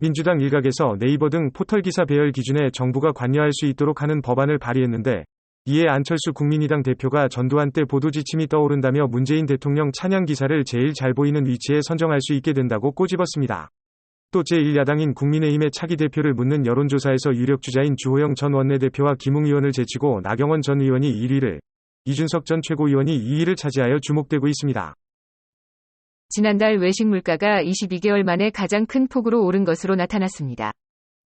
민주당 일각에서 네이버 등 포털기사 배열 기준에 정부가 관여할 수 있도록 하는 법안을 발의했는데, 이에 안철수 국민의당 대표가 전두환 때 보도지침이 떠오른다며 문재인 대통령 찬양 기사를 제일 잘 보이는 위치에 선정할 수 있게 된다고 꼬집었습니다. 또 제1야당인 국민의힘의 차기 대표를 묻는 여론조사에서 유력 주자인 주호영 전 원내대표와 김웅 의원을 제치고 나경원 전 의원이 1위를, 이준석 전 최고위원이 2위를 차지하여 주목되고 있습니다. 지난달 외식 물가가 22개월 만에 가장 큰 폭으로 오른 것으로 나타났습니다.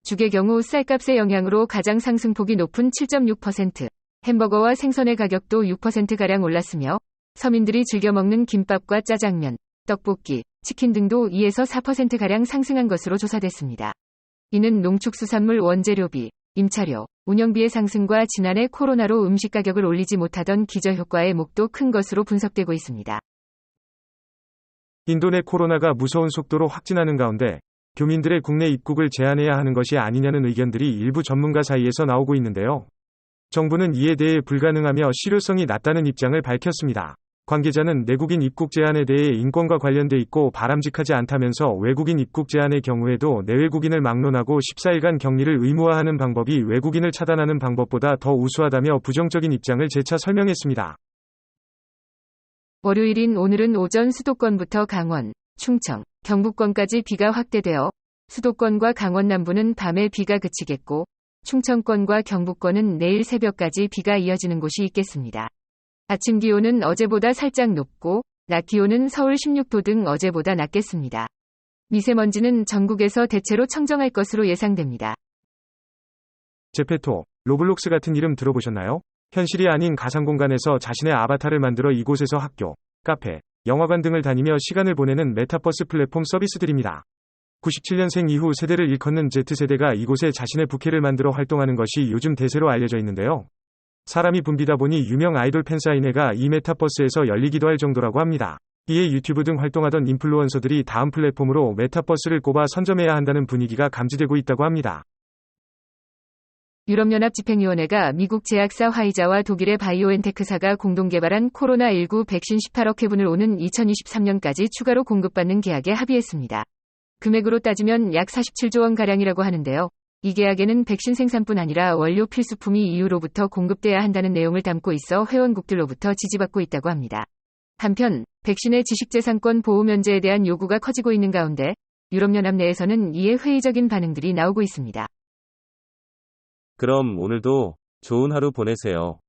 죽의 경우 쌀값의 영향으로 가장 상승폭이 높은 7.6%, 햄버거와 생선의 가격도 6%가량 올랐으며 서민들이 즐겨 먹는 김밥과 짜장면, 떡볶이, 치킨 등도 2에서 4%가량 상승한 것으로 조사됐습니다. 이는 농축수산물 원재료비, 임차료, 운영비의 상승과 지난해 코로나로 음식 가격을 올리지 못하던 기저효과의 목도 큰 것으로 분석되고 있습니다. 인도 내 코로나가 무서운 속도로 확진하는 가운데 교민들의 국내 입국을 제한해야 하는 것이 아니냐는 의견들이 일부 전문가 사이에서 나오고 있는데요. 정부는 이에 대해 불가능하며 실효성이 낮다는 입장을 밝혔습니다. 관계자는 내국인 입국 제한에 대해 인권과 관련돼 있고 바람직하지 않다면서 외국인 입국 제한의 경우에도 내외국인을 막론하고 14일간 격리를 의무화하는 방법이 외국인을 차단하는 방법보다 더 우수하다며 부정적인 입장을 재차 설명했습니다. 월요일인 오늘은 오전 수도권부터 강원, 충청, 경북권까지 비가 확대되어 수도권과 강원 남부는 밤에 비가 그치겠고 충청권과 경북권은 내일 새벽까지 비가 이어지는 곳이 있겠습니다. 아침 기온은 어제보다 살짝 높고 낮 기온은 서울 16도 등 어제보다 낮겠습니다. 미세먼지는 전국에서 대체로 청정할 것으로 예상됩니다. 제페토, 로블록스 같은 이름 들어보셨나요? 현실이 아닌 가상공간에서 자신의 아바타를 만들어 이곳에서 학교, 카페, 영화관 등을 다니며 시간을 보내는 메타버스 플랫폼 서비스들입니다. 97년생 이후 세대를 일컫는 Z세대가 이곳에 자신의 부캐를 만들어 활동하는 것이 요즘 대세로 알려져 있는데요. 사람이 붐비다 보니 유명 아이돌 팬사인회가 이 메타버스에서 열리기도 할 정도라고 합니다. 이에 유튜브 등 활동하던 인플루언서들이 다음 플랫폼으로 메타버스를 꼽아 선점해야 한다는 분위기가 감지되고 있다고 합니다. 유럽연합 집행위원회가 미국 제약사 화이자와 독일의 바이오엔테크사가 공동 개발한 코로나19 백신 18억 회분을 오는 2023년까지 추가로 공급받는 계약에 합의했습니다. 금액으로 따지면 약 47조 원가량이라고 하는데요. 이 계약에는 백신 생산뿐 아니라 원료 필수품이 EU로부터 공급돼야 한다는 내용을 담고 있어 회원국들로부터 지지받고 있다고 합니다. 한편 백신의 지식재산권 보호 면제에 대한 요구가 커지고 있는 가운데 유럽연합 내에서는 이에 회의적인 반응들이 나오고 있습니다. 그럼 오늘도 좋은 하루 보내세요.